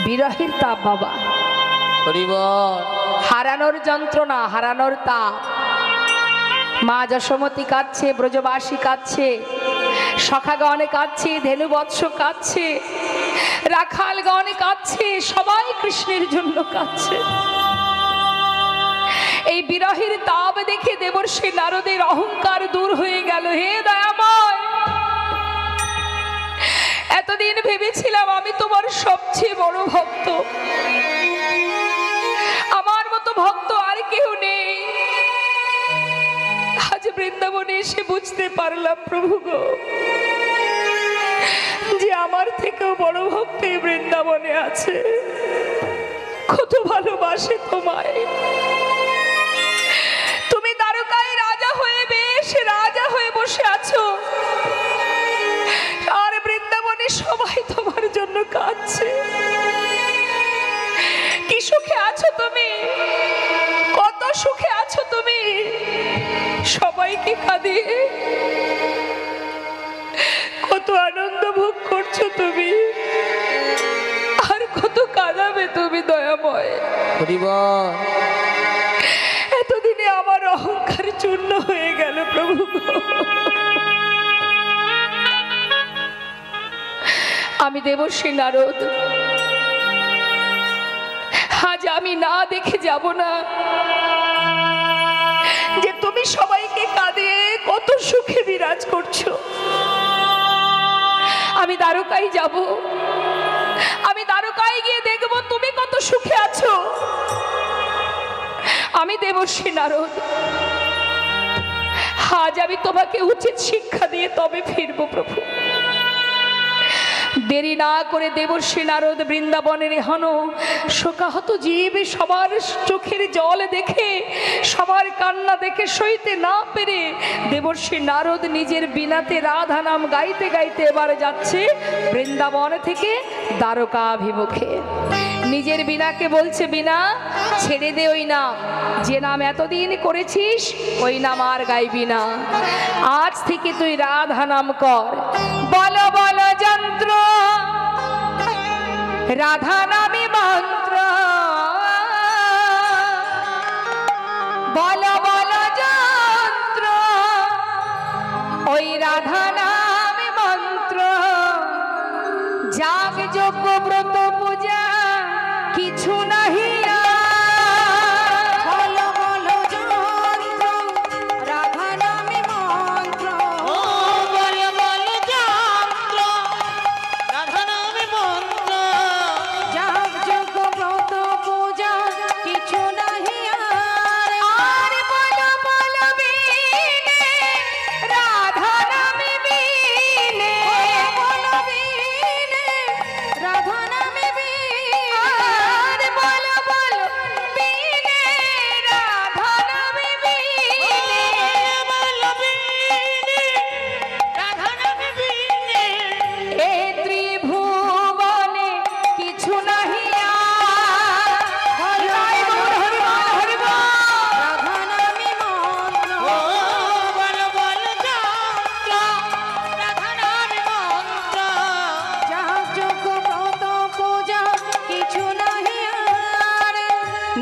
বিরহের তাপ বাবা, হারানোর যন্ত্রণা, হারানোর তাপ। মা যশোমতী কাঁদছে, ব্রজবাসী কাঁদছে, সখাগণে কাঁদছে, ধেনুবৎস কাঁদছে, রাখালগণে কাঁদছে, সবাই কৃষ্ণের জন্য কাঁদছে। এই বিরহের তাপ দেখে দেবর্ষি নারদের অহংকার দূর হয়ে গেল। হে দয়াময়, এতদিন ভেবেছিলাম আমি তোমার সবচেয়ে বড় ভক্ত, আমার মতো ভক্ত আর কেউ নেই। আজ বৃন্দাবনে এসে বুঝতে পারলাম প্রভু গো, যে আমার থেকেও বড় ভক্ত এই বৃন্দাবনে আছে। কত ভালোবাসে তোমায়। তুমি দ্বারকায় রাজা হয়ে, বেশ রাজা হয়ে বসে আছো, আর বৃন্দাবনে সবাই তোমার জন্য কাঁদছে। কি সুখে আছো তুমি, কত সুখে আছো তুমি, সবাইকে কাঁদিয়ে কত আনন্দ ভোগ করছো তুমি, আর কত কাঁদাবে তুমি দয়াময়। এতদিনে আমার অহংকার চূর্ণ হয়ে গেল প্রভু। আমি দেবর্ষি নারদ, আজ আমি না দেখে যাব না যে তুমি সবাইকে কাঁদিয়ে কত সুখে বিরাজ করছো। আমি দ্বারকায় যাব, আমি দ্বারকায় গিয়ে দেখব তুমি কত সুখে আছো। আমি দেবর্ষি নারদ, আজ আমি তোমাকে উচিত শিক্ষা দিয়ে তবে ফিরবো প্রভু। দেরি না করে দেবর্ষি নারদ বৃন্দাবনের এহন শোকাহত জীব সবার চোখের জল দেখে, সবার কান্না দেখে সইতে না পেরে দেবর্ষি নারদ নিজের বীণাতে রাধা নাম গাইতে গাইতে এবার যাচ্ছে বৃন্দাবন থেকে দ্বারকাভিমুখে। নিজের বীণাকে বলছে, বীণা ছেড়ে দে ওই নাম, যে নাম এতদিন করেছিস ওই নাম আর গাইবি না। আজ থেকে তুই রাধা নাম কর। বল বল যন্ত্র রাধা নামে মন্ত্র, বল বল যন্ত্র ওই রাধা নামে মন্ত্র। যাগ যজ্ঞ ব্রত পূজা কিছু নাহি,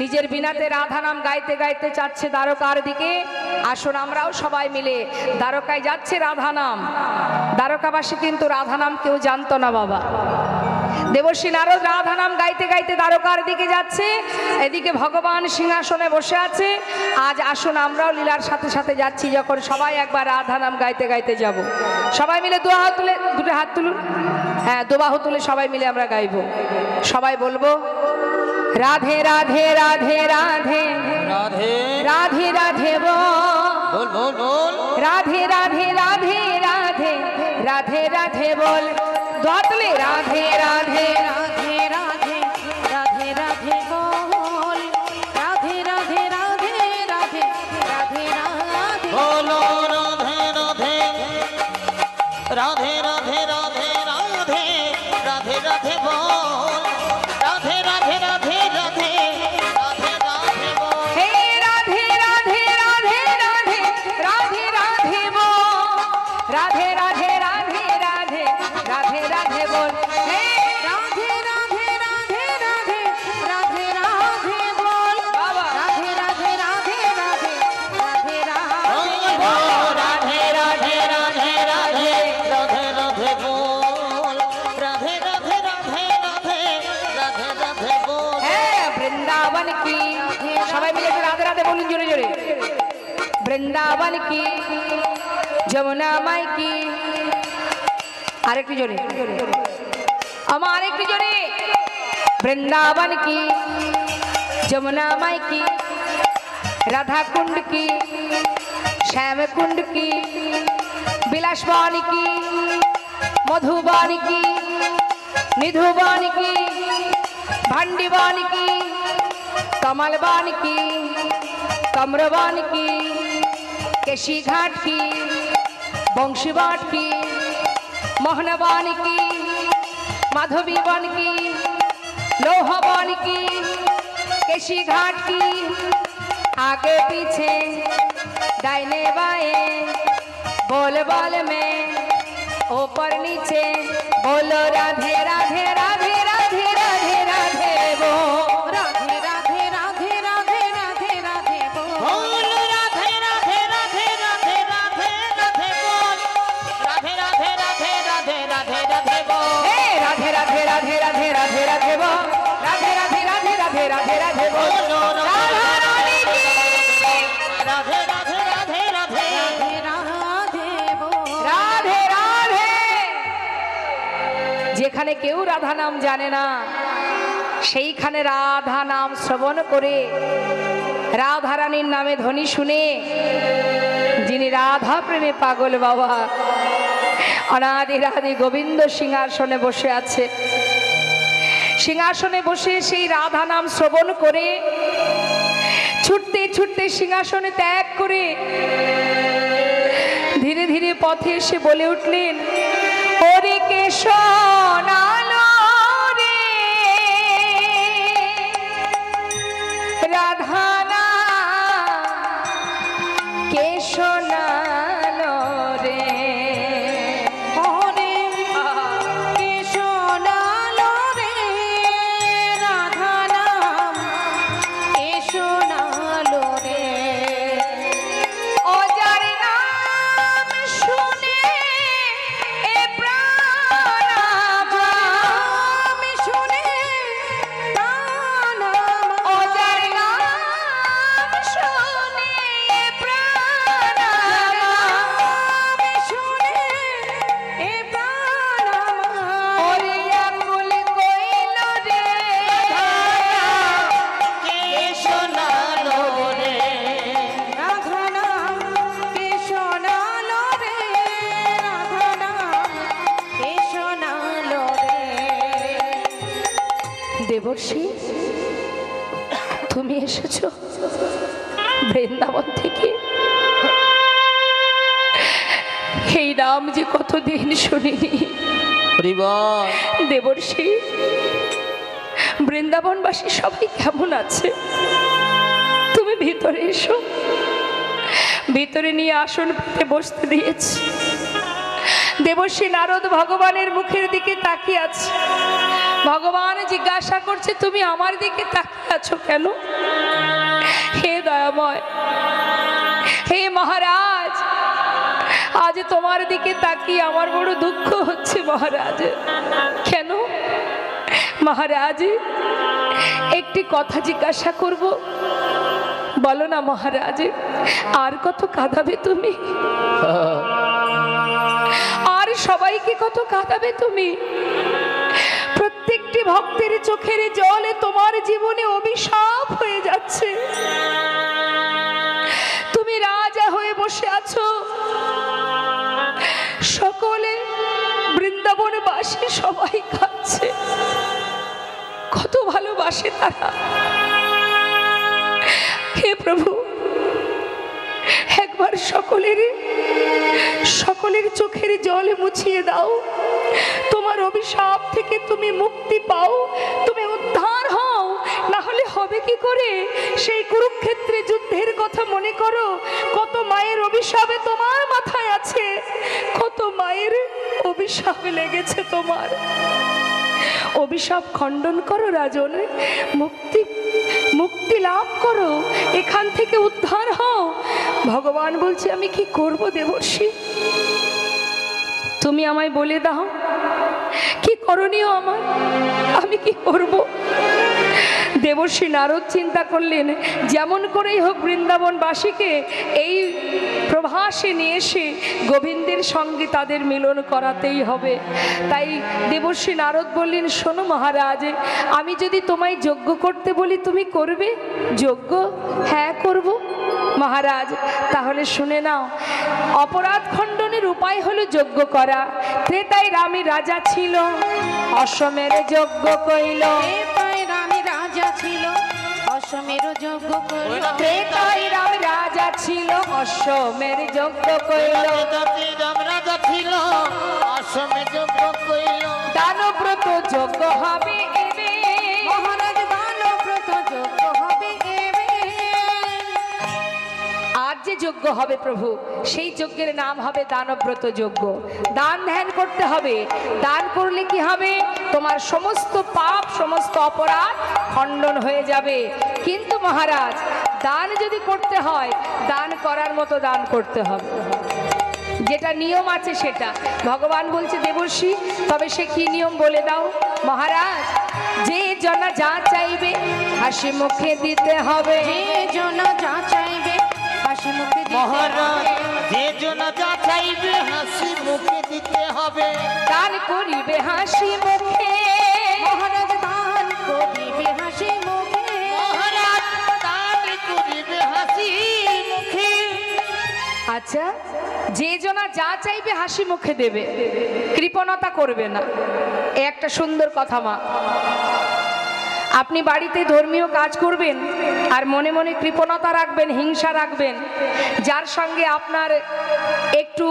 নিজের বীণাতে রাধা নাম গাইতে গাইতে যাচ্ছে দ্বারকার দিকে। আসুন আমরাও সবাই মিলে দ্বারকায় যাচ্ছে রাধা নাম। দ্বারকাবাসী কিন্তু রাধা নাম কেউ জানতো না বাবা। দেবর্ষি নারদ রাধা নাম গাইতে গাইতে দ্বারকার দিকে যাচ্ছে, এদিকে ভগবান সিংহাসনে বসে আছে। আজ আসুন আমরাও লীলার সাথে সাথে যাচ্ছি, যখন সবাই একবার রাধা নাম গাইতে গাইতে যাব। সবাই মিলে দু হাত তুলে, দুটো হাত তুলুন, হ্যাঁ দুবাহু তুলে সবাই মিলে আমরা গাইব। সবাই বলবো, রাধে রাধে রাধে রাধে রাধে রাধে রাধে বল বল বল, রাধে রাধে রাধে রাধে রাধে রাধে বল। দোতলে রাধে রাধে রাধে রাধে রাধে রাধে বল, রাধে রাধে রাধে রাধে রাধে রাধে বলো, রাধে রাধে রাধে রাধে রাধে রাধে রাধে রাধে বল, রাধে রাধে রাধে রাধে রাধে রাধে বল। হে রাধে রাধে রাধে রাধে রাধে রাধে বল, রাধে রাধে রাধে রাধে রাধে রাধে বল। হে বলুন জোরে জোরে। বৃন্দাবন কি, যমুনা মাই কি। আরেকটু জোরে, আমার আরেকটু জোরে। বৃন্দাবন কি, যমুনা মাই কি, राधा कुंड की, श्याम कुंड की, बिलासवानी की, मधुबानी की, निधुबानी की, भंडीबानी की, कमलबानी की, कमरबानी की, केशी घाट की, बंशीबाट की, मोहनबानी की, माधवीबान की, लोहाबानी की, केशी घाट की, आगे पीछे दाहिने बाएं बोल बोल में ऊपर नीचे बोलो राधे राधे राधे राधे राधे राधे बोल राधे राधे राधे राधे राधे राधे बोल राधे राधे राधे राधे राधे राधे बोल राधे राधे राधे राधे राधे राधे बोल हे राधे राधे राधे राधे राधे राधे बोल राधे राधे राधे राधे राधे राधे बोल যেখানে কেউ রাধা নাম জানে না সেইখানে রাধা নাম শ্রবণ করে রাধা রানীর নামে ধ্বনি শুনে যিনি রাধা প্রেমে পাগল বাবা অনাদি রাধি গোবিন্দ সিংহাসনে বসে আছে, সিংহাসনে বসে সেই রাধা নাম শ্রবণ করে ছুটতে ছুটতে সিংহাসনে ত্যাগ করে ধীরে ধীরে পথে এসে বলে উঠলেন, ওরে কে শোনালো রে রাধা নাম, কে শোনালো রে ওরে কে শোনালো রে রাধা নাম, কে শোনালো রে ও যার নাম শুনে এ প্রাণ আমার শুনে প্রাণ ও যার নাম শুনে এ প্রাণ আমার শুনে এ প্রাণ আমার ওরে আকুল কইল রে কে শোনালো রে রাধা নাম, কে শোনালো রে রাধা নাম, কে শোনালো রে। দেবর্ষি তুমি এসেছো বৃন্দাবন থেকে, এই নাম যে কতদিন শুনিনি। দেবর্ষি বৃন্দাবনবাসী সবাই কেমন আছে? তুমি ভিতরে এসো, ভিতরে নিয়ে আসন পেতে বসতে দিয়েছি। দেবর্ষি নারদ ভগবানের মুখের দিকে তাকিয়ে আছে। ভগবান জিজ্ঞাসা করছে, তুমি আমার দিকে তাকিয়ে আছো কেন? হে দয়াময়, হে মহারাজ, আজ তোমার দিকে তাকিয়ে আমার বড় দুঃখ হচ্ছে মহারাজ। কেন মহারাজ? একটি কথা জিজ্ঞাসা করব, বলো না মহারাজ, আর কত কাঁদাবে তুমি? আর সবাইকে কত কাঁদাবে তুমি? প্রত্যেকটি ভক্তের চোখের জলে তোমার জীবনে অভিশাপ হয়ে যাচ্ছে। তুমি রাজা হয়ে বসে আছো, সকলে বৃন্দাবনবাসী সবাই কাঁদছে, কত ভালোবাসে তারা। হে প্রভু, একবার সকলের চোখের জল মুছিয়ে দাও। তোমার অভিশাপ থেকে তুমি মুক্তি পাও, তুমি উদ্ধার হও। না হলে হবে কি করে? সেই কুরুক্ষেত্রে যুদ্ধের কথা মনে করো, কত মায়ের অভিশাপে তোমার মাথায় আছে, কত মায়ের অভিশাপ লেগেছে তোমার। অভিশাপ খণ্ডন করো রাজন, মুক্তি লাভ করো, এখান থেকে উদ্ধার হও। ভগবান বলছে, আমি কি করব দেবর্ষি? তুমি আমায় বলে দাও কি করণীয় আমার, আমি কি করব? দেবর্ষী নারদ চিন্তা করলেন যেমন করেই হোক বৃন্দাবনবাসীকে এই প্রভাসে নিয়ে এসে গোবিন্দের সঙ্গে তাদের মিলন করাতেই হবে। তাই দেবর্ষী নারদ বললেন, শোনো মহারাজ, আমি যদি তোমায় যজ্ঞ করতে বলি তুমি করবে যজ্ঞ? হ্যাঁ করব মহারাজ। তাহলে শুনে নাও, অপরাধ খণ্ডনের উপায় হলো যজ্ঞ করা। ত্রেতায় রামী রাজা ছিল, অশ্বমের যজ্ঞ কইল। ত্রেতায় রামী রাজা ছিল, অশ্বমের যজ্ঞ কইল। ত্রেতায় রাম রাজা ছিল, অশ্বমের যজ্ঞ কইল। রাম রাজা ছিল, অশ্বমের যজ্ঞ কইল। দানব্রত যজ্ঞ হবে এবে, মহারাজ দানব্রত যজ্ঞ হবে এবে। আজ যে যজ্ঞ হবে প্রভু, সেই যজ্ঞের নাম হবে দানব্রত যজ্ঞ। দান ধ্যান করতে হবে। দান করলে কি হবে? তোমার সমস্ত পাপ, সমস্ত অপরাধ খণ্ডন হয়ে যাবে। কিন্তু মহারাজ, দান যদি করতে হয়, দান করার মতো দান করতে হবে, যেটা নিয়ম আছে সেটা। ভগবান বলছে দেবর্ষী, তবে সে কি নিয়ম বলে দাও। মহারাজ, যে জনা যা চাইবে হাসি মুখে দিতে হবে। যে জন যা চাইবে হাসি মুখে দিতে মহারাজ, হবে। যে জন যা চাইবে হাসি মুখে দিতে হবে। দান করিবে হাসি মুখে। মহারাজ দান করিবে হাসি মুখে। মহারাজ দান করিবে হাসি মুখে। আচ্ছা, যে জনা যা চাইবে হাসি মুখে দেবে, কৃপণতা করবে না। এ একটা সুন্দর কথা মা। আপনি বাড়িতে ধর্মীয় কাজ করবেন আর মনে মনে কৃপণতা রাখবেন, হিংসা রাখবেন। যার সঙ্গে আপনার একটু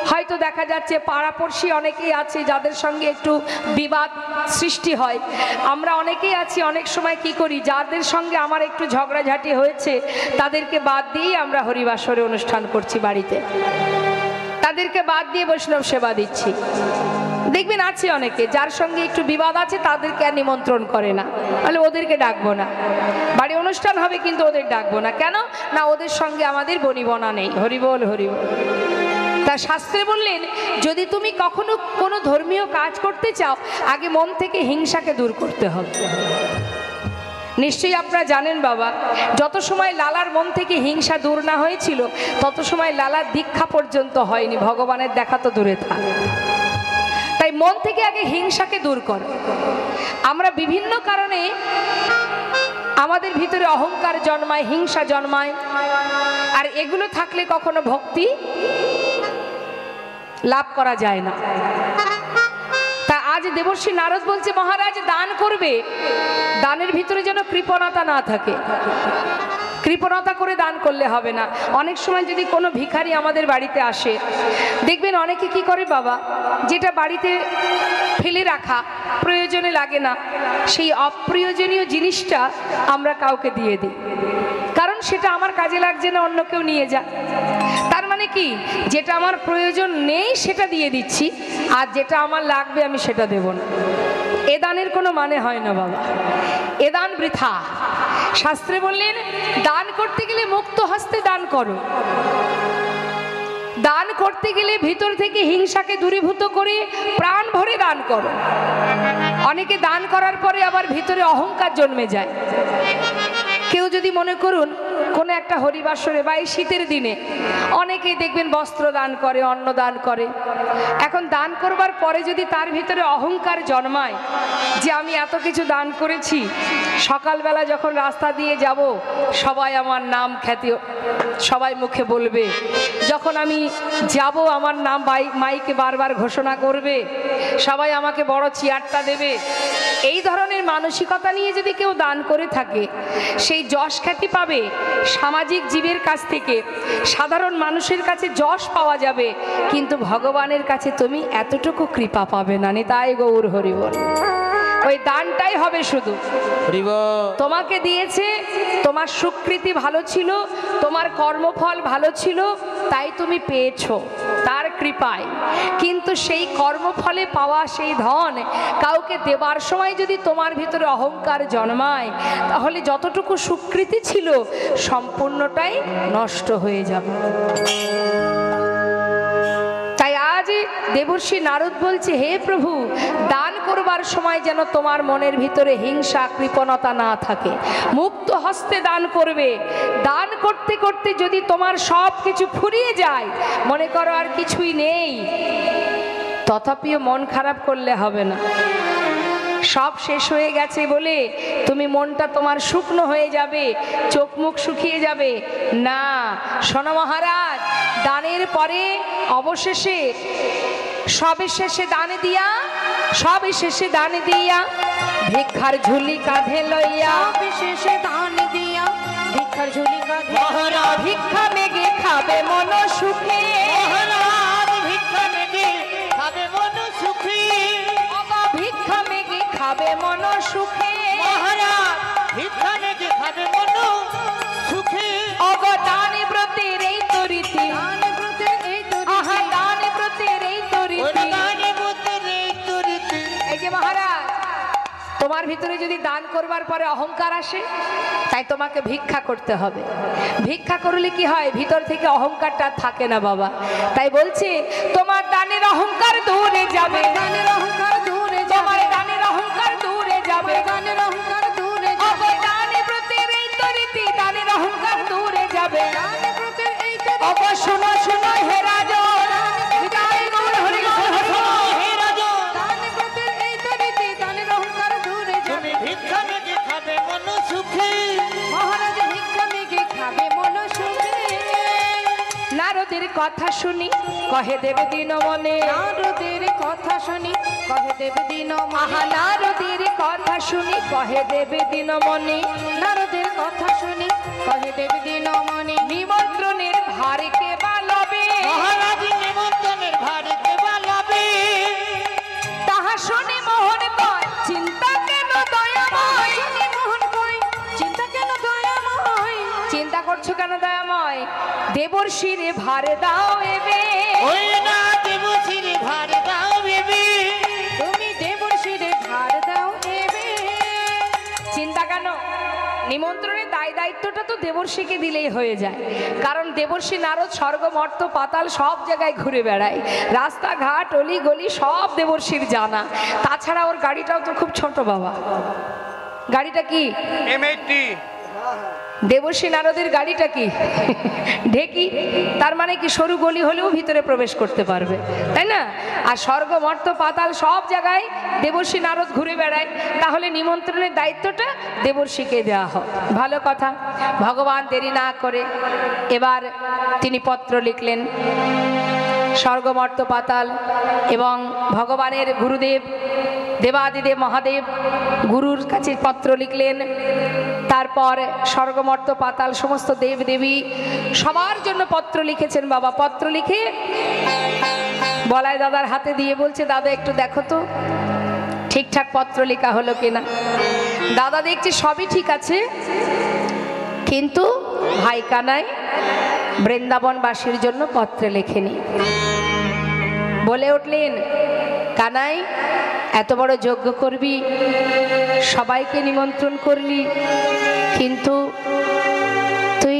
হয়তো দেখা যাচ্ছে পাড়াপড়শি অনেকেই আছে যাদের সঙ্গে একটু বিবাদ সৃষ্টি হয়। আমরা অনেকেই আছি, অনেক সময় কি করি, যাদের সঙ্গে আমার একটু ঝগড়াঝাটি হয়েছে তাদেরকে বাদ দিয়েই আমরা হরিবাসরে অনুষ্ঠান করছি বাড়িতে, তাদেরকে বাদ দিয়ে বৈষ্ণব সেবা দিচ্ছি। দেখবেন আছে অনেকে যার সঙ্গে একটু বিবাদ আছে, তাদেরকে আর নিমন্ত্রণ করে না, তাহলে ওদেরকে ডাকবো না। বাড়ি অনুষ্ঠান হবে কিন্তু ওদের ডাকবো না। কেন না? ওদের সঙ্গে আমাদের বনিবনা নেই। হরিবল হরিবল। তা শাস্ত্রে বললেন, যদি তুমি কখনো কোনো ধর্মীয় কাজ করতে চাও, আগে মন থেকে হিংসাকে দূর করতে হবে। নিশ্চয়ই আপনারা জানেন বাবা, যত সময় লালার মন থেকে হিংসা দূর না হয়েছিল, তত সময় লালার দীক্ষা পর্যন্ত হয়নি, ভগবানের দেখা তো দূরে থাক। তাই মন থেকে আগে হিংসাকে দূর কর। আমরা বিভিন্ন কারণে আমাদের ভিতরে অহংকার জন্মায়, হিংসা জন্মায়, আর এগুলো থাকলে কখনো ভক্তি লাভ করা যায় না। তা আজ দেবর্ষী নারদ বলছে, মহারাজ দান করবে, দানের ভিতরে যেন কৃপণতা না থাকে। কৃপণতা করে দান করলে হবে না। অনেক সময় যদি কোনো ভিখারি আমাদের বাড়িতে আসে, দেখবেন অনেকে কি করে বাবা, যেটা বাড়িতে ফেলে রাখা প্রয়োজনে লাগে না, সেই অপ্রয়োজনীয় জিনিসটা আমরা কাউকে দিয়ে দিই, কারণ সেটা আমার কাজে লাগছে না, অন্য কেউ নিয়ে যা। তার মানে কি, যেটা আমার প্রয়োজন নেই সেটা দিয়ে দিচ্ছি, আর যেটা আমার লাগবে আমি সেটা দেব না। এ দানের কোনো মানে হয় না বাবা, এ দান বৃথা। শাস্ত্রে বললেন, দান করতে গেলে মুক্ত হস্তে দান করো। দান করতে গেলে ভিতর থেকে হিংসাকে দূরীভূত করে প্রাণ ভরে দান করো। অনেকে দান করার পরে আবার ভিতরে অহংকার জন্মে যায়। কেউ যদি মনে করুন কোনো একটা হরিবাসরে বা এই শীতের দিনে অনেকেই দেখবেন বস্ত্র দান করে, অন্ন দান করে। এখন দান করবার পরে যদি তার ভিতরে অহংকার জন্মায় যে আমি এত কিছু দান করেছি, সকালবেলা যখন রাস্তা দিয়ে যাব সবাই আমার নাম খ্যাতি সবাই মুখে বলবে, যখন আমি যাব আমার নাম মাইকে বারবার ঘোষণা করবে, সবাই আমাকে বড় চেয়ারটা দেবে, এই ধরনের মানসিকতা নিয়ে যদি কেউ দান করে থাকে, সেই যশ খ্যাতি পাবে সামাজিক জীবের কাছ থেকে, সাধারণ মানুষের কাছে যশ পাওয়া যাবে, কিন্তু ভগবানের কাছে তুমি এতটুকু কৃপা পাবে না। নিতাই গৌর হরি বল। ওই দানটাই হবে শুধু তোমাকে দিয়েছে, তোমার সুকৃতি ভালো ছিল, তোমার কর্মফল ভালো ছিল, তাই তুমি পেয়েছো তার কৃপায়। কিন্তু সেই কর্মফলে পাওয়া সেই ধন কাউকে দেবার সময় যদি তোমার ভিতরে অহংকার জন্মায়, তাহলে যতটুকু সুকৃতি ছিল সম্পূর্ণটাই নষ্ট হয়ে যাবে। তাই আজ দেবর্ষী নারদ বলছে, হে প্রভু, দান করবার সময় যেন তোমার মনের ভিতরে হিংসা কৃপণতা না থাকে, মুক্ত হস্তে দান করবে। দান করতে করতে যদি তোমার সব কিছু ফুরিয়ে যায়, মনে করো আর কিছুই নেই, তথাপিও মন খারাপ করলে হবে না। সব শেষ হয়ে গেছে বলে তুমি মনটা তোমার শুকনো হয়ে যাবে, চোখ মুখ শুকিয়ে যাবে না। শোনো মহারাজ, দানের পরে অবশেষে সবিশেষে দান দিয়া, সবিশেষে দান দিয়া, ভিক্ষার ঝুলি কাঁধে লইয়া, বিশেষে দান দিয়া ভিক্ষার ঝুলি কাঁধে, মহারাজ ভিক্ষা মেগে খাবে মন সুখে, মহারাজ ভিক্ষা মেগে খাবে মন সুখী, ভিক্ষা মেগে খাবে মন সুখে, মহারাজ ভিক্ষা মেগে খাবে মন সুখী। অবদানে ব্রতের এই তরিতি, দান ব্রতের এই তো আহা দানে ব্রতের এই তরিতি। গানে বুদ্ধের এই তরিতি। এই যে মহারাজ, তোমার ভিতরে যদি দান করবার পরে অহংকার আসে, তাই তোমাকে ভিক্ষা করতে হবে। ভিক্ষা করলে কি হয়, ভিতর থেকে অহংকারটা থাকে না বাবা। তাই বলছে তোমার দানের অহংকার দূরে যাবে, দানের অহংকার দূরে তোমার যাবে, দানের অহংকার দূরে যাবে, দানের অহংকার দূরে যাবে, অবদানে ব্রতের এই তরিতি, দানের অহংকার দূরে যাবে। দান ব্রতের এই তো অব শোনো শোনো হে রাজন, জয় গৌর হরি গৌর হরি বল। হে রাজন, দান ব্রতের এই তো রীতি, দানের অহংকার দূরে যাবে। তুমি ভিক্ষা মেগে খাবে মন সুখী। মহারাজ ভিক্ষা মেগে খাবে মন সুখে, নারদের কথা শুনি কহে দেবে দিন মনে, নারদের কথা শুনি কহে দেব দিন আহা মনে, নারদের কথা শুনি কহে দেবে দিন মনে, নারদের কথা শুনি কহে দেব দিন মনে, নিমন্ত্রণের ভার কে বালবে, মহারাজ নিমন্ত্রণের ভারে দেবা লাবে, তাহা শুনি মোহন কয় চিন্তা কেন দয়াময়, শুনি মোহন কই চিন্তা কেন দয়াময়, চিন্তা করছো কেন দয়াময়, দেবর্ষির ভার দাও এবে, ওই না দেবশির ভারে দাও বেবি। তুমি দেবর্ষিরে ভার দাও এবে, চিন্তা কেন, নিমন্ত্রণের দায়িত্বটা তো দেবর্ষিকে দিলেই হয়ে যায়। কারণ দেবর্ষি নারদ স্বর্গ মর্ত পাতাল সব জায়গায় ঘুরে বেড়ায়, রাস্তাঘাট অলি গলি সব দেবর্ষির জানা। তাছাড়া ওর গাড়িটাও তো খুব ছোট বাবা। গাড়িটা কি? M80 দেবর্ষি নারদের গাড়িটা কি? ঢেকি। তার মানে কি সরু গলি হলেও ভিতরে প্রবেশ করতে পারবে, তাই না? আর স্বর্গ মর্ত পাতাল সব জায়গায় দেবর্ষি নারদ ঘুরে বেড়ায়, তাহলে নিমন্ত্রণের দায়িত্বটা দেবর্ষিকে দেওয়া হোক। ভালো কথা। ভগবান দেরি না করে এবার তিনি পত্র লিখলেন। স্বর্গ মর্ত পাতাল এবং ভগবানের গুরুদেব দেবাদিদেব মহাদেব গুরুর কাছে পত্র লিখলেন। তারপর স্বর্গমর্ত পাতাল সমস্ত দেব দেবী সবার জন্য পত্র লিখেছেন বাবা। পত্র লিখে বলাই দাদার হাতে দিয়ে বলছে, দাদা একটু দেখো তো ঠিকঠাক পত্র লেখা হলো কিনা। দাদা দেখছে সবই ঠিক আছে, কিন্তু ভাই কানাই বৃন্দাবনবাসীর জন্য পত্রে লেখেনি। বলে উঠলেন, কানাই এত বড় যজ্ঞ করবি, সবাইকে নিমন্ত্রণ করলি, কিন্তু তুই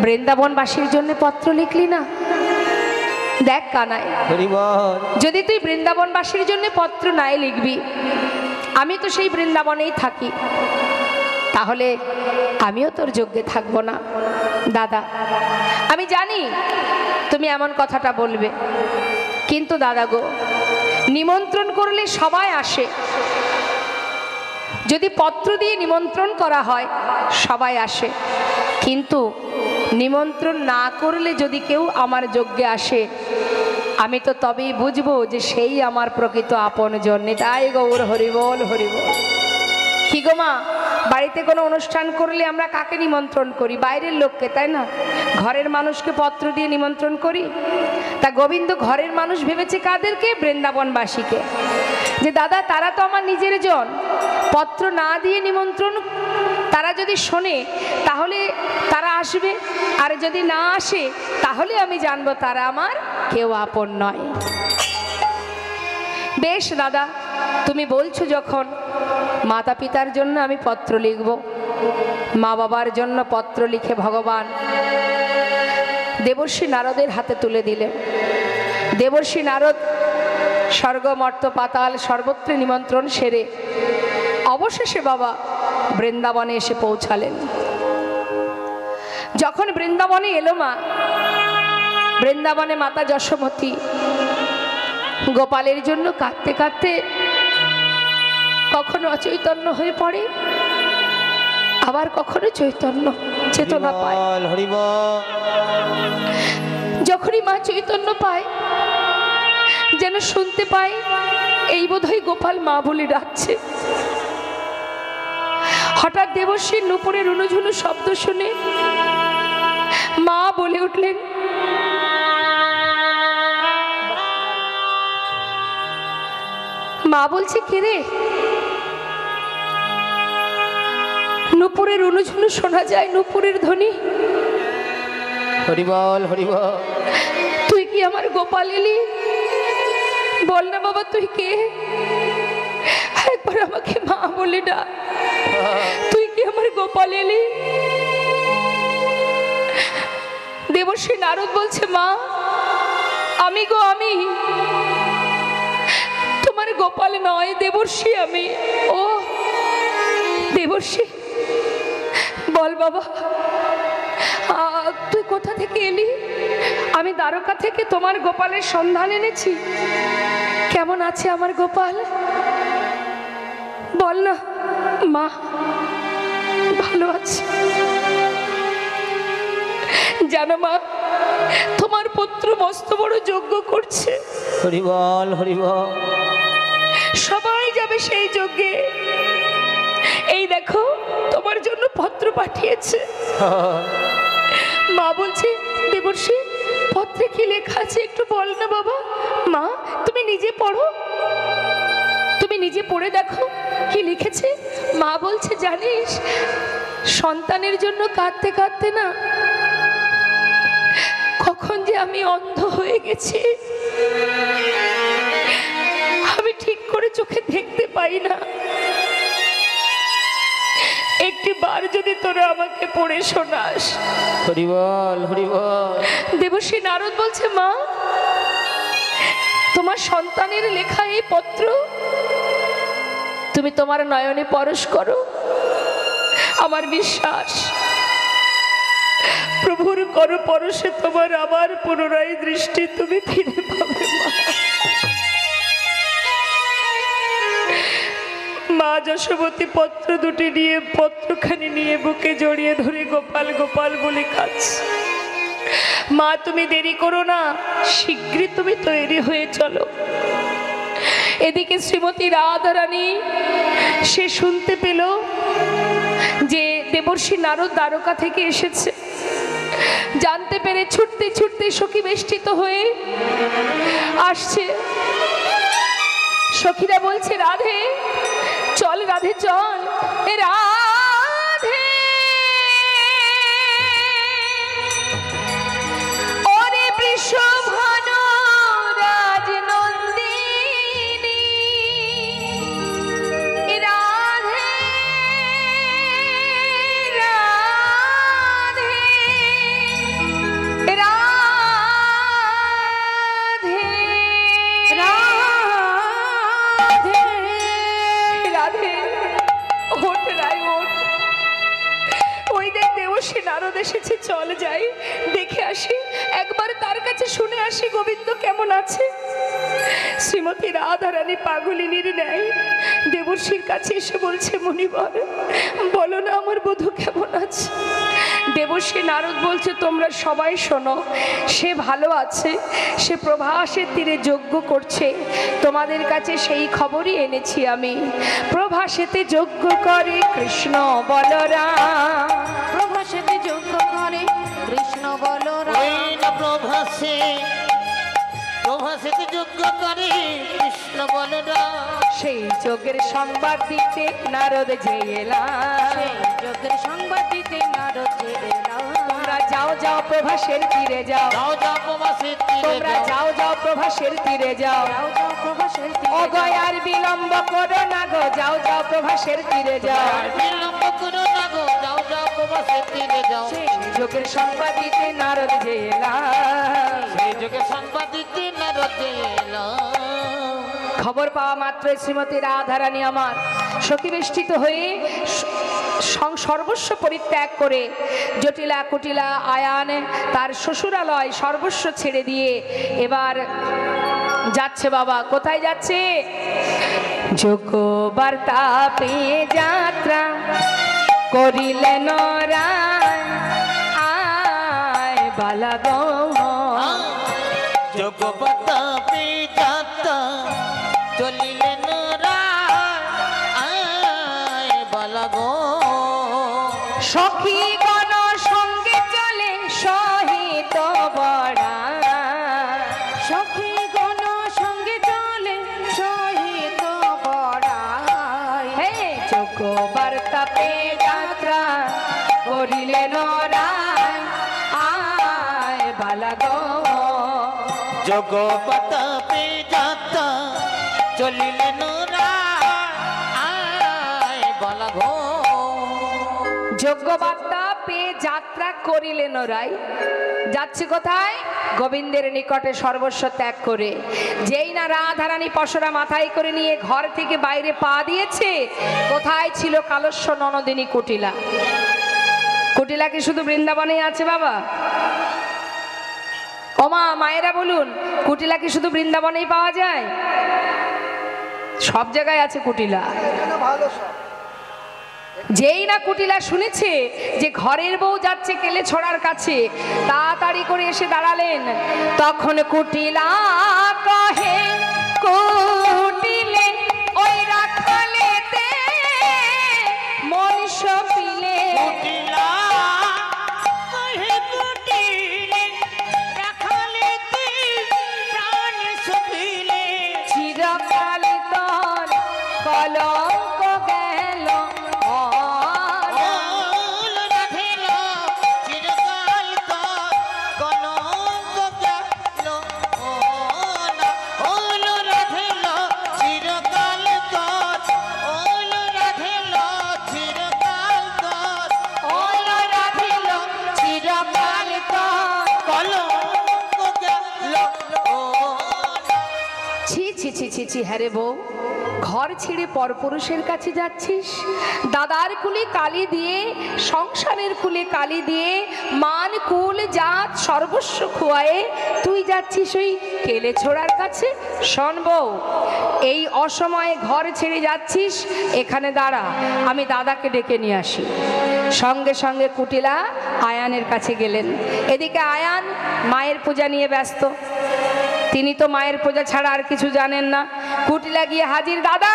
বৃন্দাবনবাসীর জন্য পত্র লিখলি না। দেখ কানাই, যদি তুই বৃন্দাবনবাসীর জন্য পত্র নাই লিখবি, আমি তো সেই বৃন্দাবনেই থাকি, তাহলে আমিও তোর যজ্ঞে থাকবো না। দাদা আমি জানি তুমি এমন কথাটা বলবে, কিন্তু দাদা গো, নিমন্ত্রণ করলে সবাই আসে। যদি পত্র দিয়ে নিমন্ত্রণ করা হয় সবাই আসে, কিন্তু নিমন্ত্রণ না করলে যদি কেউ আমার যজ্ঞে আসে, আমি তো তবেই বুঝবো যে সেই আমার প্রকৃত আপনজন। তাই গৌর হরিবল হরিবল। কি গো মা, বাড়িতে কোনো অনুষ্ঠান করলে আমরা কাকে নিমন্ত্রণ করি? বাইরের লোককে, তাই না? ঘরের মানুষকে পত্র দিয়ে নিমন্ত্রণ করি। তা গোবিন্দ ঘরের মানুষ ভেবেছে কাদেরকে? বৃন্দাবনবাসীকে। যে দাদা তারা তো আমার নিজের জন, পত্র না দিয়ে নিমন্ত্রণ তারা যদি শোনে তাহলে তারা আসবে, আর যদি না আসে তাহলে আমি জানবো তারা আমার কেউ আপন নয়। বেশ দাদা, তুমি বলছো যখন, মাতা পিতার জন্য আমি পত্র লিখব। মা বাবার জন্য পত্র লিখে ভগবান দেবর্ষি নারদের হাতে তুলে দিলেন। দেবর্ষি নারদ স্বর্গ মর্ত পাতাল সর্বত্র নিমন্ত্রণ সেরে অবশেষে বাবা বৃন্দাবনে এসে পৌঁছালেন। যখন বৃন্দাবনে এলো মা, বৃন্দাবনে মাতা যশোমতী গোপালের জন্য কাঁদতে কাঁদতে কখনো অচৈতন্য হয়ে পড়ে, আবার কখনো চৈতন্য চেতনা পায়। যখনই মা চৈতন্য পায় যেন শুনতে পায় এই বোধহয় গোপাল মা বলে ডাকছে। হঠাৎ দেবশ্রীর নুপুরের রুনুঝুনু শব্দ শুনে মা বলে উঠলেন, মা বলছে কে রে? নুপুরের রুনুঝুনু শোনা যায়, নুপুরের ধ্বনি। হরিবল হরিবল। তুই কি আমার গোপাল এলি? বল না বাবা তুই কে? একবার আমাকে মা বলে ডাক, তুই কি আমার গোপাল এলি? দেবশ্রী নারদ বলছে, মা আমি গো, আমি তোমার গোপাল নয়, দেবর্ষী আমি। ও দেবর্ষী, বল বাবা তুই কোথা থেকে এলি? আমি দ্বারকা থেকে তোমার গোপালের সন্ধান এনেছি। কেমন আছে আমার গোপাল? বল না মা। ভালো আছে। জানো মা, তোমার পুত্র মস্ত বড় যজ্ঞ করছে। হরিবল হরিবল। সবাই যাবে সেই যজ্ঞে। এই দেখো তোমার জন্য পত্র পাঠিয়েছে। মা বলছে, দেবর্ষী পত্রে কি লেখা আছে একটু বল না বাবা। মা তুমি নিজে পড়ো, তুমি নিজে পড়ে দেখো কি লিখেছে। মা বলছে, জানিস সন্তানের জন্য কাঁদতে কাঁদতে না কখন যে আমি অন্ধ হয়ে গেছি, আমি ঠিক করে চোখে দেখতে পাই না। একটি বার যদি তোরা আমাকে পড়ে শোনাস। হরিবল হরিবল। দেবশ্রী নারদ বলছে, মা তোমার সন্তানের লেখা এই পত্র তুমি তোমার নয়নে পরশ করো। আমার বিশ্বাস প্রভুর করো পরশে তোমার আবার পুনরায় দৃষ্টি তুমি ফিরে পাবে। মা যশোমতী পত্র দুটি নিয়ে, পত্রখানি নিয়ে বুকে জড়িয়ে ধরে গোপাল গোপাল বলে কাঁদছে। মা তুমি দেরি করো না, শীঘ্রই তুমি তৈরি হয়ে চলো। এদিকে শ্রীমতী রাধারানী সে শুনতে পেল যে দেবর্ষী নারদ দ্বারকা থেকে এসেছে। জানতে পেরে ছুটতে ছুটতে সখী বেষ্টিত হয়ে আসছে। সখীরা বলছে, রাধে চল, রাধে চল, এ রাধে ওরে বৃষভান রাজনন্দিনী, এ রাধে রাধে রাধে রাধে। ওঠ রায় ওঠ, ওই দেখ দেবশ্রী নারদ এসেছে, চল যাই দেখে আসি, একবার তার কাছে শুনে আসি গোবিন্দ কেমন আছে। শ্রীমতী রাধারানী পাগলিনীর ন্যায় দেবশ্রীর কাছে এসে বলছে, মুনিবর বলো না আমার বধূ কেমন আছে। দেবশ্রী নারদ বলছে, তোমরা সবাই শোনো, সে ভালো আছে, সে প্রভাসের তীরে যজ্ঞ করছে, তোমাদের কাছে সেই খবরই এনেছি আমি। প্রভাসেতে যজ্ঞ করে কৃষ্ণ বলরাম, প্রভাসেতে যজ্ঞ করে কৃষ্ণ বলরাম। প্রভাসে প্রভাসেতে যজ্ঞ করে কৃষ্ণ বলরাম। সেই যজ্ঞের সংবাদ দিতে নারদ যে এলাম, সেই যজ্ঞের সংবাদ দিতে নারদ যে এলাম। তোমরা যাও যাও প্রভাসের তীরে যাও, যাও যাও প্রভাসের তীরে তোমরা যাও যাও প্রভাসের তীরে যাও। যাও যাও প্রভাসের তীরে ও যাও। গয়ার বিলম্ব করো না গো, যাও যাও প্রভাসের তীরে যাও। আর বিলম্ব করো না গো, যাও যাও প্রভাসের তীরে যাও। সেই যজ্ঞের সংবাদ দিতে নারদ যে এলাম, সেই যুগে সংবাদ দিতে নারদ এলো। খবর পাওয়া মাত্র শ্রীমতী রাধারানী আমার সখীবেষ্টিত হয়ে সর্বস্ব পরিত্যাগ করে জটিলা কুটিলা আয়ান তার শ্বশুরালয় সর্বস্ব ছেড়ে দিয়ে এবার যাচ্ছে বাবা। কোথায় যাচ্ছে? যোগ্য বার্তা পেয়ে যাত্রা করিলেন রায় আয় বালাগো। যোগবতা যাত্রা চলিলেন রায় বালাগো। সখী গণ সঙ্গে চলে সহিত বড়া, সখী গণ সঙ্গে চলে সহিত বড়াই। হে যোগ্য বার্তা পেয়ে যাত্রা করিলেন রায় আয় বালাগো। যোগবতা যাত্রা চলিলেন রায় বালাগো। যোগ্য বার্তা পেয়ে যাত্রা করিলেন রায়, যাচ্ছে কোথায়? গোবিন্দের নিকটে সর্বস্ব ত্যাগ করে। যেই না রাধারানী পসরা মাথায় করে নিয়ে ঘর থেকে বাইরে পা দিয়েছে, কোথায় ছিল কালস্য ননদিনী কুটিলা? কুটিলা কি শুধু বৃন্দাবনে আছে বাবা? ওমা মায়েরা বলুন, কুটিলা কি শুধু বৃন্দাবনেই পাওয়া যায়? সব জায়গায় আছে কুটিলা। যেই না কুটিলা শুনেছে যে ঘরের বউ যাচ্ছে কেলে ছড়ার কাছে, তাড়াতাড়ি করে এসে দাঁড়ালেন। তখন কুটিলা কহে কুটিলে ওই রাখালেতে মনুষ্য পিলে। কুটিলা কহে কুটিলে রাখালেতে প্রাণ সপিলে। চিরকাল তোর কলঙ্ক গেল ওল রাধিল চিরকাল তোর কলঙ্ক গেল না। ওল রাধিল চিরকাল তোর, ওল রাধিল চিরকাল তোর, ওল রাধিল চিরকাল তোর। কলঙ্ক গেল না। ছি ছি ছি ছি ছি, হ্যাঁ রে বউ, ঘর ছেড়ে পরপুরুষের কাছে যাচ্ছিস? দাদার কুলে কালি দিয়ে, সংসারের কুলে কালি দিয়ে, মান কুল জাত সর্বস্ব খুয়ায়ে তুই যাচ্ছিস ওই কেলে ছোড়ার কাছে? শোন বউ, এই অসময়ে ঘর ছেড়ে যাচ্ছিস, এখানে দাঁড়া, আমি দাদাকে ডেকে নিয়ে আসি। সঙ্গে সঙ্গে কুটিলা আয়ানের কাছে গেলেন। এদিকে আয়ান মায়ের পূজা নিয়ে ব্যস্ত। তিনি তো মায়ের পূজা ছাড়া আর কিছু জানেন না। কুটিলা গিয়ে হাজির। দাদা,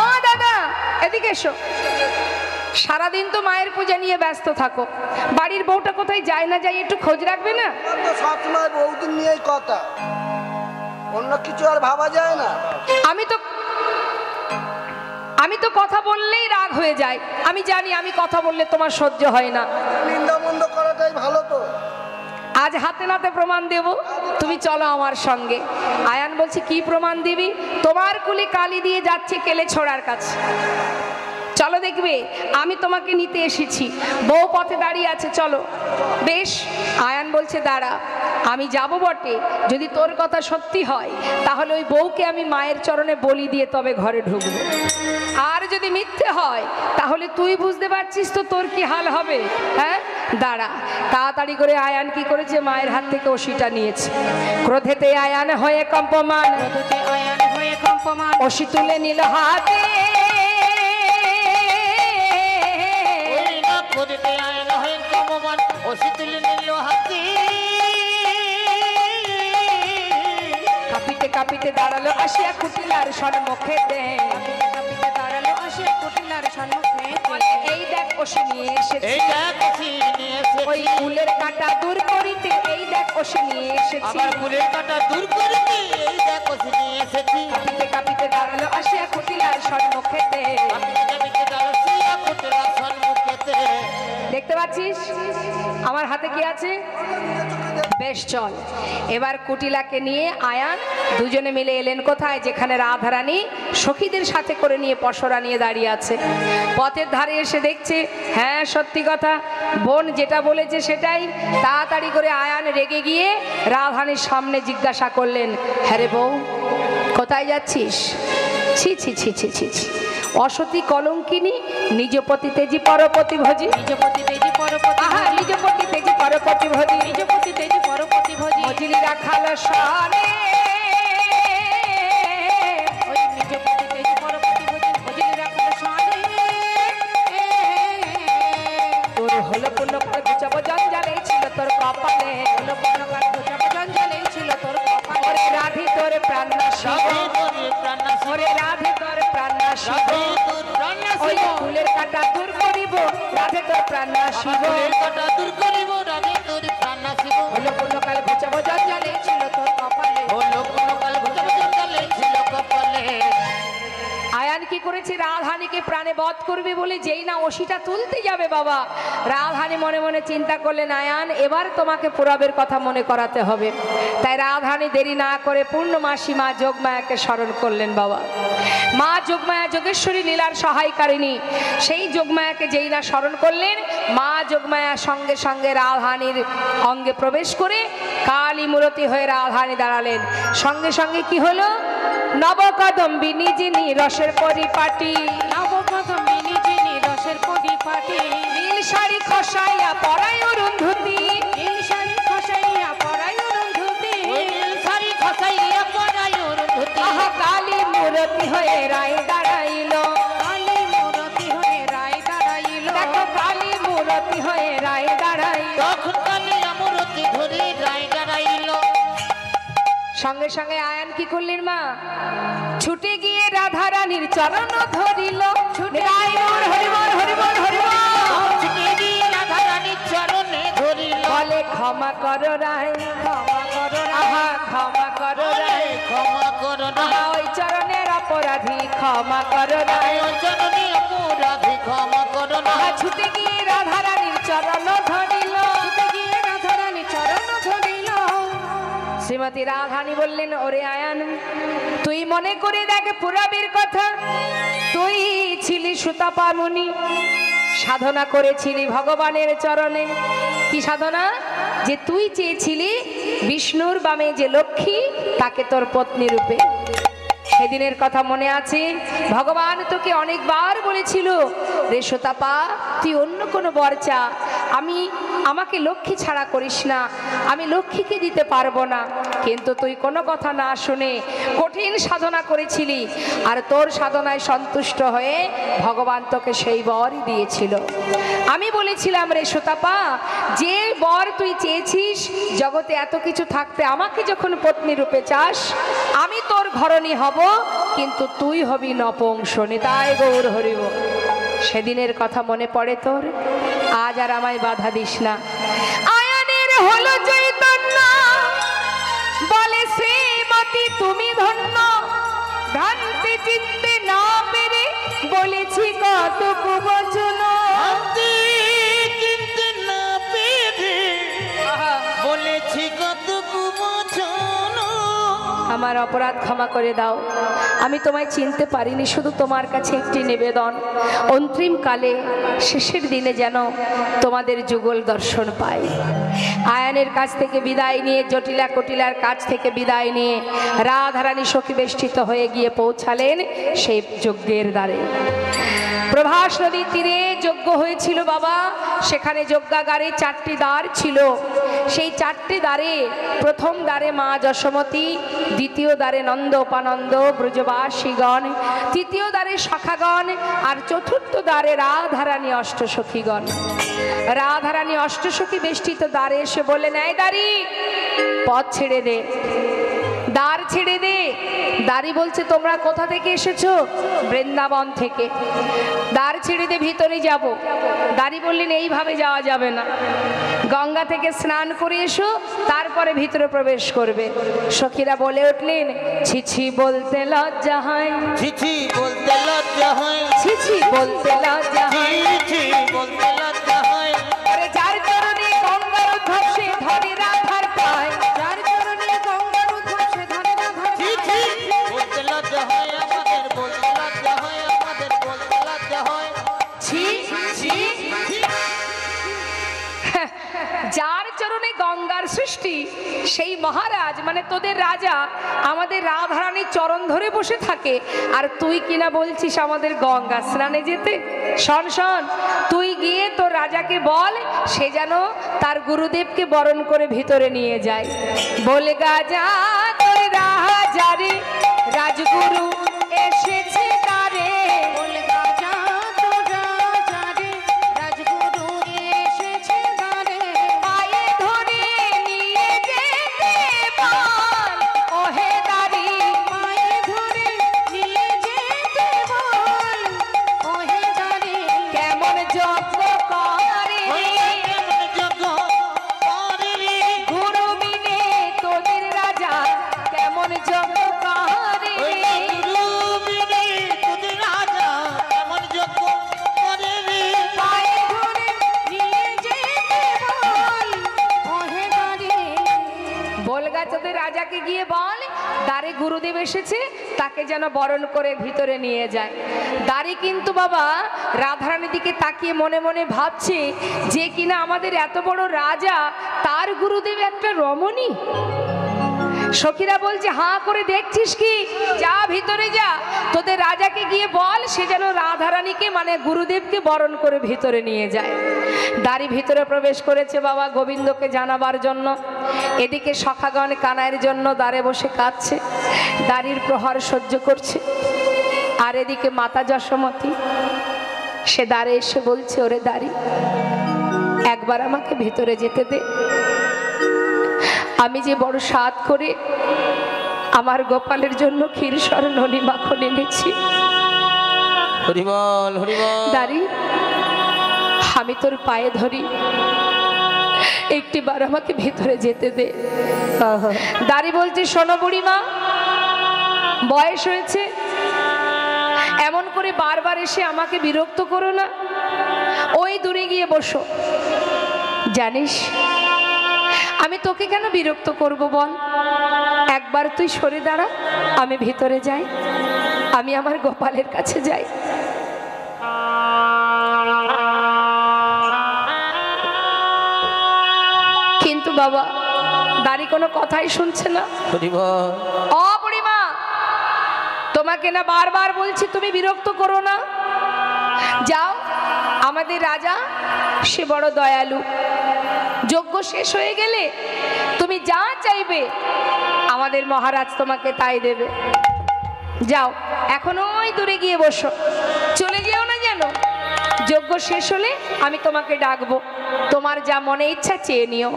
ও দাদা, এদিকে এসো। সারাদিন তো মায়ের পূজা নিয়ে ব্যস্ত থাকো, বাড়ির বউটা কোথায় যায় না যায় একটু খোঁজ রাখবে না? তো সবসময় বৌদিন নিয়েই কথা, অন্য কিছু আর ভাবা যায় না। আমি তো কথা বললেই রাগ হয়ে যায়। আমি জানি আমি কথা বললে তোমার সহ্য হয় না। নিন্দা মন্দ করাটাই ভালো তো। আজ হাতে নাতে প্রমাণ দেব, তুমি চলো আমার সঙ্গে। আয়ান বলছে, কি প্রমাণ দিবি? তোমার কুলে কালি দিয়ে যাচ্ছে কেলে ছোড়ার কাছে, চলো দেখবে, আমি তোমাকে নিতে এসেছি। বউ পথে দাঁড়িয়ে আছে, চলো। বেশ, আয়ান বলছে দাঁড়া, আমি যাব বটে, যদি তোর কথা সত্যি হয় তাহলে ওই বউকে আমি মায়ের চরণে বলি দিয়ে তবে ঘরে ঢুকবো। আর যদি মিথ্যে হয় তাহলে তুই বুঝতে পারছিস তো তোর কি হাল হবে। হ্যাঁ, দাঁড়া। তাড়াতাড়ি করে আয়ান কি করেছে, মায়ের হাত থেকে ওষিটা নিয়েছে। ক্রোধেতে আয়ান হয়ে কম্পমান, আয়ান হয়ে কম্পমান, ওষি তুলে নিল হাতে। ক্রোধেতে আয়ান হয়ে কম্পমান, ওষি তুলে নিল হাতে। কাঁপিতে কাঁপিতে দাঁড়ালো আসিয়া কুটিলার সম্মুখেতে। কাঁপিতে দাঁড়ালো আসে কুটিলার সম্মুখে। এই দেখ ওষি নিয়ে এসেছে, এই দেখ ওষি নিয়ে এসেছি। ওই ফুলের কাঁটা দূর করিতে এই দেখ ওষি নিয়ে এসেছি। আবার ফুলের কাঁটা দূর করতে এই দেখ ওষি নিয়ে এসেছি। কাঁপিতে কাঁপিতে দাঁড়ালো আসিয়া কুটিলার সম্মুখেতে। কাঁপিতে কাঁপিতে দাঁড়ালো আসিয়া কুটিলার সম্মুখেতে। দেখতে পাচ্ছিস আমার হাতে কি আছে? বেশ, চল। এবার কুটিলাকে নিয়ে আয়ান দুজনে মিলে এলেন কোথায়? যেখানে রাধারানী সখীদের সাথে করে নিয়ে পসরা নিয়ে দাঁড়িয়ে আছে। পথের ধারে এসে দেখছে, হ্যাঁ সত্যি কথা, বোন যেটা বলেছে সেটাই। তাড়াতাড়ি করে আয়ান রেগে গিয়ে রাধারানীর সামনে জিজ্ঞাসা করলেন, হ্যাঁ রে বউ, কোথায় যাচ্ছিস? ছি ছি ছি ছি ছি ছি, অসতী কলঙ্কিনী, নিজ পতি তেজি পরপতি ভজি, নিজ পতি তেজি পরপতি আহা ভজি, নিজ পতি তেজি পরপতি ভজি, নিজ পতি তেজি পরপতি ভজি, মজলি রাখাল সারে ওই নিজ পতি তেজি পরপতি ভজি, ভজলি রাখাল সারে। তোর হলো পূর্ণ করে গুছাবো জঞ্জালে ছিল তোর কপালে, হলো পূর্ণকাল গুছাবো জঞ্জালে ছিল তোর কপালে। ওরে রাধে তোর প্রাণ নাশী রাধে তোর প্রাণ নাশী, ওরে রাধে তোর প্রাণ নাশী রাধে তোর প্রাণ নাশী, ওই ফুলের কাটা দূর করিব রাধে তোর প্রাণ নাশী ফুলের কাঁটা দূর করিব, রাধে তোর প্রাণ নাশী। হলো পূর্ণকাল গুছাবো জঞ্জালে ছিল তোর কপালে। হলো কোনকাল ঘুচাবো জঞ্জালে ছিল কপালে। আয়ান কি করেছে? রাধানীকে প্রাণে বধ করবে বলে যেই না ওষিটা তুলতে যাবে বাবা, রাধানী মনে মনে চিন্তা করলেন আয়ান এবার তোমাকে পুরাবের কথা মনে করাতে হবে। তাই রাধানী দেরি না করে পূর্ণমাসী মা যোগমায়াকে স্মরণ করলেন বাবা। মা যোগমায়া যোগেশ্বরী লীলার সহায়কারিণী, সেই যোগমায়াকে যেই না স্মরণ করলেন, মা যোগমায়া সঙ্গে সঙ্গে রাধানীর অঙ্গে প্রবেশ করে কালী মূরতি হয়ে রাধানী দাঁড়ালেন। সঙ্গে সঙ্গে কি হলো? নবকদম্বিনী যিনি রসের পরিপাটি, নবকদম্বিনী যিনি রসের পরিপাটি, নীল শাড়ি খসাইয়া পরায় অরুন্ধতী, নীল শাড়ি খসাইয়া পরায় অরুন্ধতী, ওই নীল শাড়ি খসাইয়া পরায় অরুন্ধতী, আহা কালী মূরতি হয়ে রায় দাঁড়াইল, কালী মূরতি হয়ে রায় দাঁড়াইল। দেখো কালী মূরতি হয়ে রায় দাঁড়াইল। তখন কালী আমরতি ধরে রায় দাঁড়াইল। সঙ্গে সঙ্গে আয়ান কি করলেন মা? ছুটে গিয়ে রাধা রানীর চরণ ধরিল, রায়নুর হরিবল হরিবল হরিবল, ছুটে গিয়ে রাধা রানীর চরণে ধরিল, বলে ক্ষমা করো রায়, ক্ষমা করো আহা ক্ষমা করো রায়, ক্ষমা করো না, আহা ওই চরণের অপরাধী ক্ষমা করো রায়। ওই চরণে অপরাধী ক্ষমা করো না। আহা ছুটে গিয়ে রাধা রানীর চরণ ধরিল, ছুটে গিয়ে রাধা রানী চরণ ধরিল। শ্রীমতী রাধানী বললেন ওরে আয়ান তুই মনে করে দেখ পুরাবের কথা, তুই ছিলি সুতাপা মুনি, সাধনা করেছিলি ভগবানের চরণে। কি সাধনা? যে তুই চেয়েছিলি বিষ্ণুর বামে যে লক্ষ্মী তাকে তোর পত্নী রূপে। সেদিনের কথা মনে আছে? ভগবান তোকে অনেকবার বলেছিল রে সুতাপা তুই অন্য কোনো বর চা, আমাকে লক্ষ্মী ছাড়া করিস না, আমি লক্ষ্মীকে দিতে পারবো না। কিন্তু তুই কোনো কথা না শুনে কঠিন সাধনা করেছিলি, আর তোর সাধনায় সন্তুষ্ট হয়ে ভগবান তোকে সেই বরই দিয়েছিল। আমি বলেছিলাম রে সুতাপা যে বর তুই চেয়েছিস, জগতে এত কিছু থাকতে আমাকে যখন পত্নী রূপে চাস, আমি তোর ঘরণী হব, কিন্তু তুই হবি নপুংসনী। তাই গৌর হরিব। সেদিনের কথা মনে পড়ে তোর? আজ আর আমায় বাধা দিস না। আয়ানের হলো চৈতন্য, বলে শ্রীমতী তুমি ধন্য, ভ্রান্তি চিনতে না পেরে বলেছি কতটুকু বচন। ভক্তি চিনতে না পেরে বলেছি কতটুকু বচন। আমার অপরাধ ক্ষমা করে দাও, আমি তোমায় চিনতে পারিনি। শুধু তোমার কাছে একটি নিবেদন, অন্তিম কালে শেষের দিনে যেন তোমাদের যুগল দর্শন পাই। আয়ানের কাছ থেকে বিদায় নিয়ে, জটিলা কটিলার কাছ থেকে বিদায় নিয়ে রাধারানী সখী বেষ্টিত হয়ে গিয়ে পৌঁছালেন সেই যজ্ঞের দ্বারে। প্রভাস নদীর তীরে যজ্ঞ হয়েছিল বাবা। সেখানে যজ্ঞাগারে 4টি দ্বার ছিল। সেই 4টি দ্বারে প্রথম দ্বারে মা যশোমতী, দ্বিতীয় দ্বারে নন্দ উপানন্দ ব্রজবাসীগণ, তৃতীয় দ্বারে সখাগণ, আর চতুর্থ দ্বারে রাধারানী অষ্টসখীগণ। রাধারানী অষ্টসখী বেষ্টিত দ্বারে এসে বললেন এই দাঁড়ি পথ ছেড়ে দে, দ্বার ছেড়ে দে। দাঁড়ি বলছে তোমরা কোথা থেকে এসেছো? বৃন্দাবন থেকে। দ্বার ছেড়ে দে, ভিতরে যাব। দাঁড়ি বললেন এইভাবে যাওয়া যাবে না, গঙ্গা থেকে স্নান করে এসো, তারপরে ভিতরে প্রবেশ করবে। সখীরা বলে উঠলেন ছিছি বলতে লজ্জা হয়, চিঠি বলতে লজ্জা হয়, ছিছি বলতে লজ্জা হয়, চিঠি বলতে লজ্জা হয়। আরে যার চরণে গঙ্গার উদ্ভব সে ধরে রাধার পায়, যার চরণে গঙ্গার উদ্ভব সে ধরে রাধার চিঠি বলতে লজ্জা হয়, আমাদের বলতে লজ্জা হয়, আমাদের বলতে লজ্জা হয়। ছি ছি। যার চরণে গঙ্গার সৃষ্ট সৃষ্টি সেই মহারাজ মানে তোদের রাজা আমাদের রাধারানীর চরণ ধরে বসে থাকে, আর তুই কিনা বলছিস আমাদের গঙ্গা স্নানে যেতে। শোন শোন, তুই গিয়ে তোর রাজাকে বল সে যেন তার গুরুদেবকে বরণ করে ভিতরে নিয়ে যায়। বলে গাজা তোর রাজারে রাজগুরু এসেছে তারে, বল গাজা তোর রাজারে রাজগুরু এসেছে দ্বারে। পায়ে ধরে নিয়ে যেতে বল ওহে দারি, পায়ে ধরে নিয়ে যেতে বল ওহে দ্বারে। কেমন যজ্ঞ করে কেমন যজ্ঞ করে রে, গুরু বিনে তোদের রাজা কেমন যজ্ঞ করে। ওই গুরু বিনে তোদের রাজা কেমন যজ্ঞ করে রে। পায়ে ধরে নিয়ে যেতে বল ওহে দ্বারে। বলগা তোদের রাজাকে গিয়ে বল দ্বারে গুরুদেব এসেছে, তাকে যেন বরণ করে ভিতরে নিয়ে যায়। দ্বারে কিন্তু বাবা রাধারানীর দিকে তাকিয়ে মনে মনে ভাবছে যে কিনা আমাদের এত বড় রাজা, তার গুরুদেব একটা রমণী। সখীরা বলছে হাঁ করে দেখছিস কি, যা ভিতরে যা, তোদের রাজাকে গিয়ে বল সে যেন রাধারানীকে মানে গুরুদেবকে বরণ করে ভিতরে নিয়ে যায়। দাড়ি ভিতরে প্রবেশ করেছে বাবা গোবিন্দকে জানাবার জন্য। এদিকে সখাগণ কানাইয়ের জন্য দ্বারে বসে কাঁদছে, দাড়ির প্রহার সহ্য করছে। আর এদিকে মাতা যশোমতী সে দ্বারে এসে বলছে, ওরে দাড়ি একবার আমাকে ভেতরে যেতে দে, আমি যে বড় স্বাদ করে আমার গোপালের জন্য ক্ষীরসর ননি মাখন এনেছি। হরিবল হরিবল। দাঁড়ি আমি তোর পায়ে ধরি, একটিবার আমাকে ভেতরে যেতে দে। দাঁড়ি বলছে, শোনো বুড়িমা, বয়স হয়েছে, এমন করে বারবার এসে আমাকে বিরক্ত করো না, ওই দূরে গিয়ে বসো। জানিস আমি তোকে কেন বিরক্ত করব বল, একবার তুই সরে দাঁড়া, আমি ভিতরে যাই, আমি আমার গোপালের কাছে যাই। কিন্তু বাবা দাড়ি কোনো কথাই শুনছে না। হরিবল। ও বুড়িমা, তোমাকে না বারবার বলছি তুমি বিরক্ত করো না, যাও, আমাদের রাজা সে বড় দয়ালু, যজ্ঞ শেষ হয়ে গেলে তুমি যা চাইবে আমাদের মহারাজ তোমাকে তাই দেবে। যাও এখন ওই দূরে গিয়ে বসো, চলে যেও না যেন, যজ্ঞ শেষ হলে আমি তোমাকে ডাকবো, তোমার যা মনে ইচ্ছা চেয়ে নিও।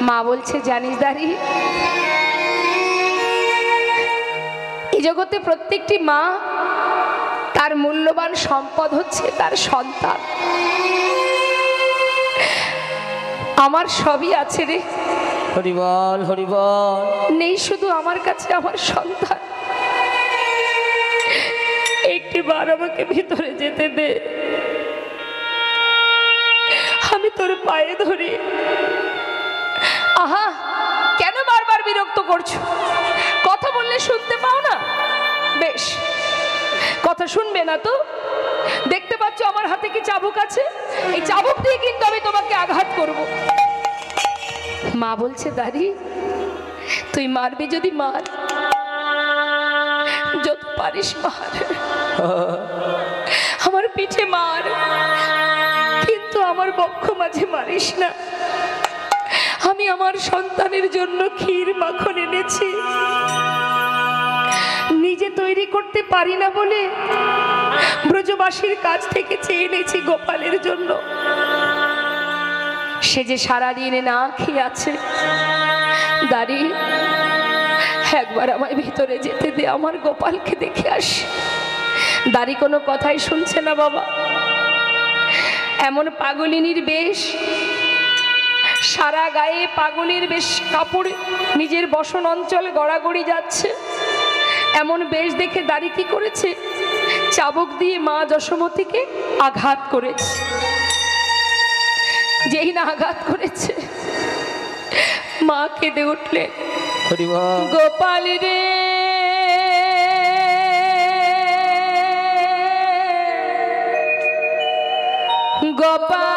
মা বলছে, জানিস দাঁড়ি, এই জগতে প্রত্যেকটি মা তার মূল্যবান সম্পদ হচ্ছে তার সন্তান। আমার সবই আছে রে, হরিবল হরিবল। নেই শুধু আমার কাছে আমার সন্তান, একটিবার আমাকে ভিতরে যেতে দে, আমি তোর পায়ে ধরি। আহা, কেন বারবার বিরক্ত করছো, কথা বললে শুনতে পাও না? বেশ, কথা শুনবে না তো? দেখতে পাচ্ছ আমার হাতে কি চাবুক আছে, এই চাবুক দিয়ে কিন্তু আমি তোমাকে আঘাত করব। মা বলছে, দাঁড়ি তুই মারবি যদি মার, যত পারিস মার, আমার পিঠে মার, কিন্তু আমার বক্ষ মাঝে মারিস না। আমি আমার সন্তানের জন্য ক্ষীর মাখন এনেছি, নিজে তৈরি করতে পারি না বলে ব্রজবাসীর কাছ থেকে চেয়ে এনেছি গোপালের জন্য। সে যে সারাদিন না খেয়ে আছে, দাঁড়ি একবার আমায় ভিতরে যেতে দে, আমার গোপালকে দেখে আসি। দাঁড়ি কোনো কথাই শুনছে না বাবা, এমন পাগলিনীর বেশ, সারা গায়ে পাগলের বেশ কাপড়, নিজের বসন অঞ্চল গড়াগড়ি যাচ্ছে, এমন বেশ দেখে দাঁড়ি কি করেছে, চাবুক দিয়ে মা যশোমতীকে আঘাত করেছে। যেই না আঘাত করেছে, মা কেঁদে উঠলেন, হরিবল। গোপাল রে গোপাল